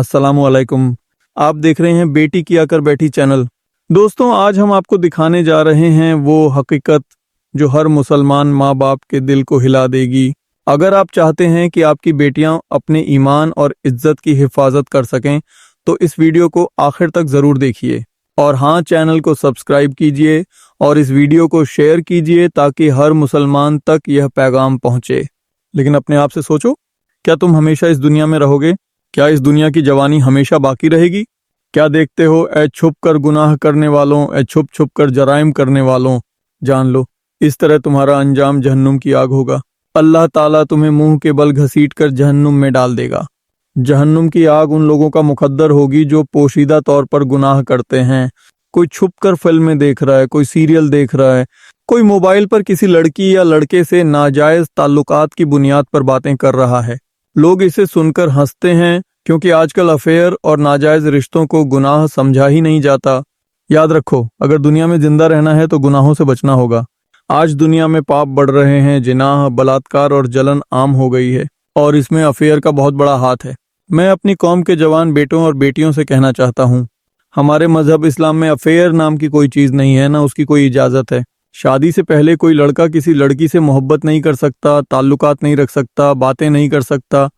अस्सलामुअलैकुम। आप देख रहे हैं बेटी किया कर बैठी चैनल। दोस्तों, आज हम आपको दिखाने जा रहे हैं वो हकीकत जो हर मुसलमान माँ बाप के दिल को हिला देगी। अगर आप चाहते हैं कि आपकी बेटियां अपने ईमान और इज्जत की हिफाजत कर सकें तो इस वीडियो को आखिर तक ज़रूर देखिए और हाँ, चैनल को सब्सक्राइब कीजिए और इस वीडियो को शेयर कीजिए ताकि हर मुसलमान तक यह पैगाम पहुँचे। लेकिन अपने आप से सोचो, क्या तुम हमेशा इस दुनिया में रहोगे? क्या इस दुनिया की जवानी हमेशा बाकी रहेगी? क्या देखते हो ए छुप कर गुनाह करने वालों, ए छुप छुप कर जराइम करने वालों, जान लो इस तरह तुम्हारा अंजाम जहन्नुम की आग होगा। अल्लाह ताला तुम्हें मुंह के बल घसीट कर जहन्नुम में डाल देगा। जहन्नुम की आग उन लोगों का मुकद्दर होगी जो पोशीदा तौर पर गुनाह करते हैं। कोई छुप कर फिल्में देख रहा है, कोई सीरियल देख रहा है, कोई मोबाइल पर किसी लड़की या लड़के से नाजायज ताल्लुकात की बुनियाद पर बातें कर रहा है। लोग इसे सुनकर हंसते हैं क्योंकि आजकल अफेयर और नाजायज रिश्तों को गुनाह समझा ही नहीं जाता। याद रखो, अगर दुनिया में जिंदा रहना है तो गुनाहों से बचना होगा। आज दुनिया में पाप बढ़ रहे हैं, जिनाह, बलात्कार और जलन आम हो गई है और इसमें अफेयर का बहुत बड़ा हाथ है। मैं अपनी कौम के जवान बेटों और बेटियों से कहना चाहता हूँ, हमारे मजहब इस्लाम में अफेयर नाम की कोई चीज़ नहीं है, ना उसकी कोई इजाज़त है। शादी से पहले कोई लड़का किसी लड़की से मोहब्बत नहीं कर सकता, ताल्लुकात नहीं रख सकता, बातें नहीं कर सकता।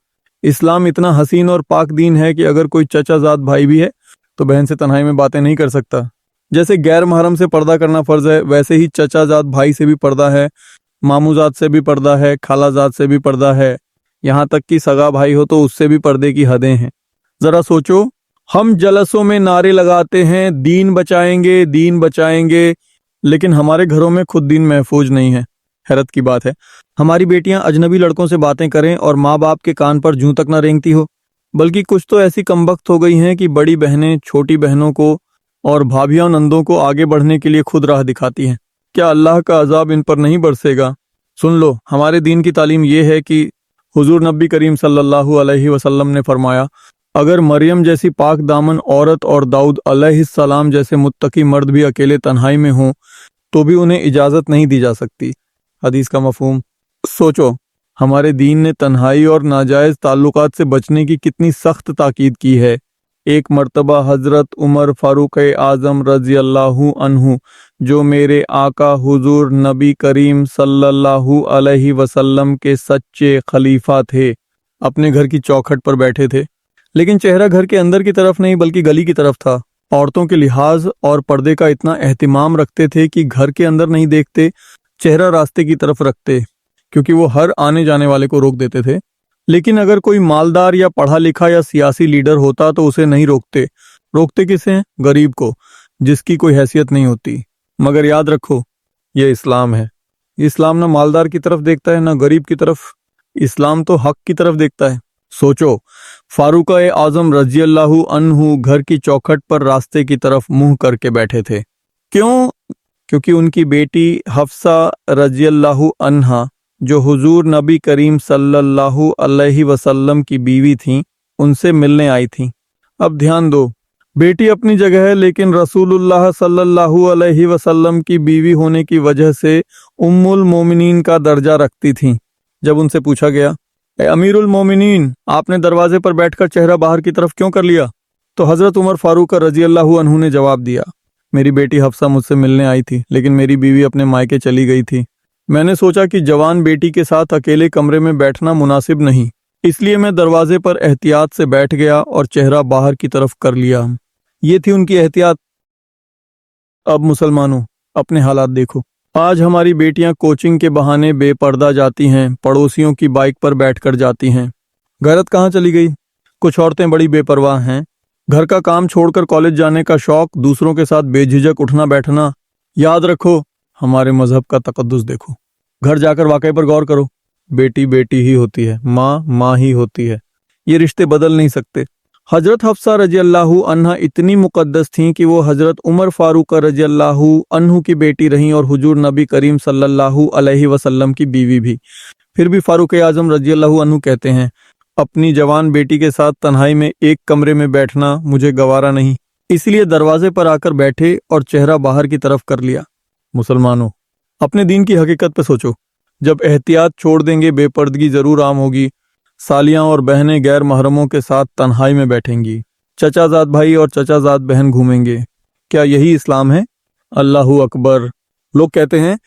इस्लाम इतना हसीन और पाक दीन है कि अगर कोई चचाजाद भाई भी है तो बहन से तन्हाई में बातें नहीं कर सकता। जैसे गैर महरम से पर्दा करना फ़र्ज़ है, वैसे ही चचाजाद भाई से भी पर्दा है, मामूजाद से भी पर्दा है, खालाजाद से भी पर्दा है, यहाँ तक कि सगा भाई हो तो उससे भी पर्दे की हदें हैं। ज़रा सोचो, हम जलसों में नारे लगाते हैं दीन बचाएंगे, दीन बचाएंगे, लेकिन हमारे घरों में खुद दीन महफूज नहीं है। हैरत की बात है, हमारी बेटियां अजनबी लड़कों से बातें करें और माँ बाप के कान पर जूं तक न रेंगती हो, बल्कि कुछ तो ऐसी कमबख्त हो गई हैं कि बड़ी बहनें छोटी बहनों को और भाभियों नंदों को आगे बढ़ने के लिए खुद राह दिखाती हैं। क्या अल्लाह का अजाब इन पर नहीं बरसेगा? सुन लो, हमारे दीन की तालीम ये है कि हुजूर नबी करीम सल्लल्लाहु अलैहि वसल्लम ने फरमाया, अगर मरियम जैसी पाक दामन औरत और दाऊद अलैहिस्सलाम जैसे मुत्तकी मर्द भी अकेले तन्हाई में हों तो भी उन्हें इजाज़त नहीं दी जा सकती। हदीस का मफहूम सोचो, हमारे दीन ने तन्हाई और नाजायज़ ताल्लुकात से बचने की कितनी सख्त ताकीद की है। एक मर्तबा हज़रत उमर फ़ारूक आज़म रज़ी अल्लाहु अन्हु, जो मेरे आका हुजूर नबी करीम सल्लल्लाहु अलैहि वसल्लम के सच्चे खलीफा थे, अपने घर की चौखट पर बैठे थे, लेकिन चेहरा घर के अंदर की तरफ नहीं बल्कि गली की तरफ था। औरतों के लिहाज और पर्दे का इतना एहतिमाम रखते थे कि घर के अंदर नहीं देखते, चेहरा रास्ते की तरफ रखते, क्योंकि वो हर आने जाने वाले को रोक देते थे। लेकिन अगर कोई मालदार या पढ़ा लिखा या सियासी लीडर होता तो उसे नहीं रोकते। रोकते किसे? गरीब को, जिसकी कोई हैसियत नहीं होती। मगर याद रखो, ये इस्लाम है। इस्लाम ना मालदार की तरफ देखता है ना गरीब की तरफ, इस्लाम तो हक की तरफ देखता है। सोचो, फारूक आजम रजी अल्लाहु अन्हु घर की चौखट पर रास्ते की तरफ मुंह करके बैठे थे। क्यों? क्योंकि उनकी बेटी हफ्सा रजी अल्लाहु अन्हा, जो हुजूर नबी करीम सल्लल्लाहु अलैहि वसल्लम की बीवी थीं, उनसे मिलने आई थीं। अब ध्यान दो, बेटी अपनी जगह है, लेकिन रसूलुल्लाह सल्लल्लाहु अलैहि वसल्लम की बीवी होने की वजह से उम्मुल मोमिनीन का दर्जा रखती थीं। जब उनसे पूछा गया, ए अमीरुल मोमिनीन, आपने दरवाजे पर बैठकर चेहरा बाहर की तरफ क्यों कर लिया? तो हजरत उमर फारूक रजी अल्लाहु अन्हु ने जवाब दिया, मेरी बेटी हफ्सा मुझसे मिलने आई थी, लेकिन मेरी बीवी अपने मायके चली गई थी। मैंने सोचा कि जवान बेटी के साथ अकेले कमरे में बैठना मुनासिब नहीं, इसलिए मैं दरवाजे पर एहतियात से बैठ गया और चेहरा बाहर की तरफ कर लिया। ये थी उनकी एहतियात। अब मुसलमानों, अपने हालात देखो। आज हमारी बेटियां कोचिंग के बहाने बेपर्दा जाती हैं, पड़ोसियों की बाइक पर बैठकर जाती हैं। गैरत कहाँ चली गई? कुछ औरतें बड़ी बेपरवाह हैं, घर का काम छोड़कर कॉलेज जाने का शौक, दूसरों के साथ बेझिझक उठना बैठना। याद रखो, हमारे मजहब का तकद्दुस देखो। घर जाकर वाकई पर गौर करो, बेटी बेटी ही होती है, माँ माँ ही होती है, ये रिश्ते बदल नहीं सकते। हजरत हफ्सा रजी अल्लाहु अन्हा इतनी मुकद्दस थीं कि वो हजरत उमर फारूक रजी अल्लाहु अन्हु की बेटी रहीं और हुजूर नबी करीम सल्लल्लाहु अलैहि वसल्लम की बीवी भी। फिर भी फारूक आजम रजी अल्लाहु अन्हु कहते हैं, अपनी जवान बेटी के साथ तन्हाई में एक कमरे में बैठना मुझे गवारा नहीं, इसलिए दरवाजे पर आकर बैठे और चेहरा बाहर की तरफ कर लिया। मुसलमानों, अपने दीन की हकीकत पे सोचो। जब एहतियात छोड़ देंगे, बेपर्दगी जरूर आम होगी। सालियां और बहनें गैर महरमों के साथ तन्हाई में बैठेंगी, चचाजाद भाई और चचाजाद बहन घूमेंगे। क्या यही इस्लाम है? अल्लाहू अकबर। लोग कहते हैं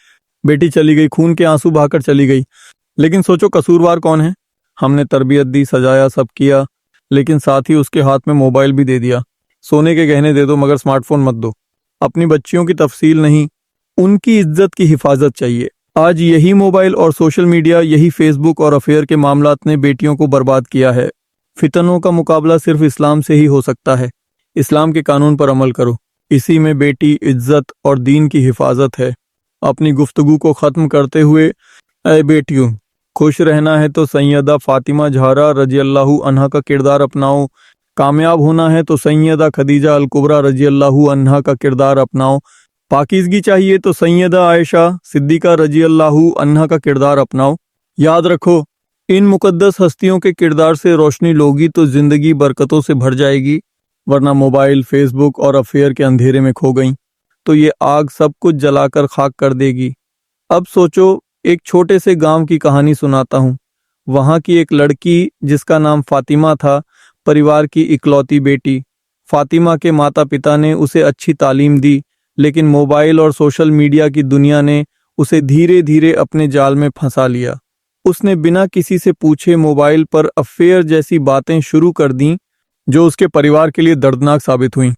बेटी चली गई, खून के आंसू बहाकर चली गई, लेकिन सोचो कसूरवार कौन है? हमने तरबियत दी, सजाया, सब किया, लेकिन साथ ही उसके हाथ में मोबाइल भी दे दिया। सोने के गहने दे दो मगर स्मार्टफोन मत दो। अपनी बच्चियों की तफसील नहीं, उनकी इज्जत की हिफाजत चाहिए। आज यही मोबाइल और सोशल मीडिया, यही फेसबुक और अफेयर के मामलात ने बेटियों को बर्बाद किया है। फितनों का मुकाबला सिर्फ इस्लाम से ही हो सकता है। इस्लाम के कानून पर अमल करो, इसी में बेटी, इज्जत और दीन की हिफाजत है। अपनी गुफ्तगू को ख़त्म करते हुए, ऐ बेटियों, खुश रहना है तो सैयदा फातिमा ज़हरा रजी अल्लाहु अन्हा का किरदार अपनाओ, कामयाब होना है तो सैयदा खदीजा अल कुबरा रजी अल्लाहु अन्हा का किरदार अपनाओ, पाकीज़गी चाहिए तो सैयदा आयशा सिद्दीक़ा रजी अल्लाहु अन्हा का किरदार अपनाओ। याद रखो, इन मुकद्दस हस्तियों के किरदार से रोशनी लोगी तो ज़िंदगी बरकतों से भर जाएगी, वरना मोबाइल, फेसबुक और अफेयर के अंधेरे में खो गई तो ये आग सब कुछ जलाकर खाक कर देगी। अब सोचो, एक छोटे से गांव की कहानी सुनाता हूँ। वहाँ की एक लड़की जिसका नाम फातिमा था, परिवार की इकलौती बेटी। फातिमा के माता पिता ने उसे अच्छी तालीम दी, लेकिन मोबाइल और सोशल मीडिया की दुनिया ने उसे धीरे धीरे अपने जाल में फंसा लिया। उसने बिना किसी से पूछे मोबाइल पर अफेयर जैसी बातें शुरू कर दी, जो उसके परिवार के लिए दर्दनाक साबित हुई।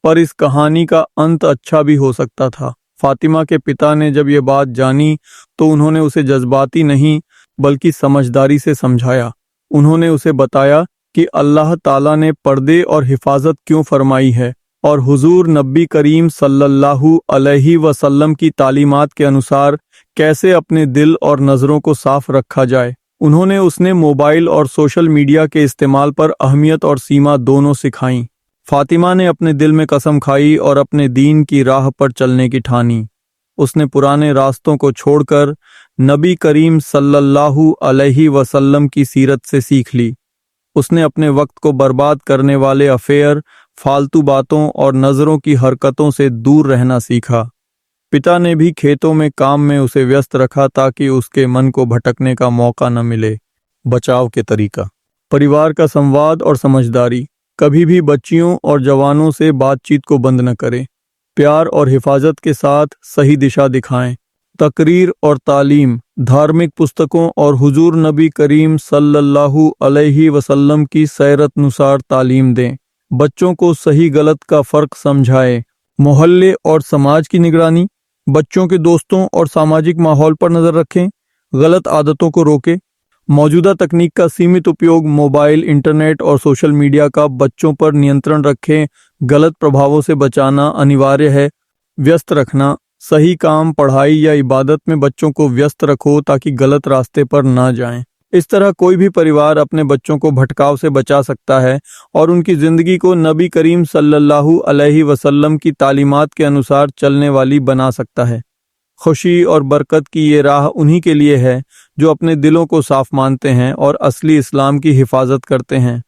पर इस कहानी का अंत अच्छा भी हो सकता था। फातिमा के पिता ने जब ये बात जानी तो उन्होंने उसे जज्बाती नहीं बल्कि समझदारी से समझाया। उन्होंने उसे बताया कि अल्लाह ताला ने पर्दे और हिफाजत क्यों फरमाई है और हुजूर नबी करीम सल्लल्लाहु अलैहि वसल्लम की तालीमात के अनुसार कैसे अपने दिल और नज़रों को साफ रखा जाए। उन्होंने उसने मोबाइल और सोशल मीडिया के इस्तेमाल पर अहमियत और सीमा दोनों सिखाई। फातिमा ने अपने दिल में कसम खाई और अपने दीन की राह पर चलने की ठानी। उसने पुराने रास्तों को छोड़कर नबी करीम सल्लल्लाहु अलैहि वसल्लम की सीरत से सीख ली। उसने अपने वक्त को बर्बाद करने वाले अफेयर, फालतू बातों और नज़रों की हरकतों से दूर रहना सीखा। पिता ने भी खेतों में काम में उसे व्यस्त रखा ताकि उसके मन को भटकने का मौका न मिले। बचाव के तरीका, परिवार का संवाद और समझदारी। कभी भी बच्चियों और जवानों से बातचीत को बंद न करें। प्यार और हिफाजत के साथ सही दिशा दिखाएं। तकरीर और तालीम, धार्मिक पुस्तकों और हुजूर नबी करीम सल्लल्लाहु अलैहि वसल्लम की सीरत अनुसार तालीम दें। बच्चों को सही गलत का फ़र्क समझाएं। मोहल्ले और समाज की निगरानी, बच्चों के दोस्तों और सामाजिक माहौल पर नज़र रखें। गलत आदतों को रोकें। मौजूदा तकनीक का सीमित उपयोग, मोबाइल, इंटरनेट और सोशल मीडिया का बच्चों पर नियंत्रण रखें। गलत प्रभावों से बचाना अनिवार्य है। व्यस्त रखना, सही काम, पढ़ाई या इबादत में बच्चों को व्यस्त रखो ताकि गलत रास्ते पर ना जाएं। इस तरह कोई भी परिवार अपने बच्चों को भटकाव से बचा सकता है और उनकी ज़िंदगी को नबी करीम सल्लल्लाहु अलैहि वसल्लम की तालीमात के अनुसार चलने वाली बना सकता है। खुशी और बरकत की ये राह उन्हीं के लिए है जो अपने दिलों को साफ मानते हैं और असली इस्लाम की हिफाजत करते हैं।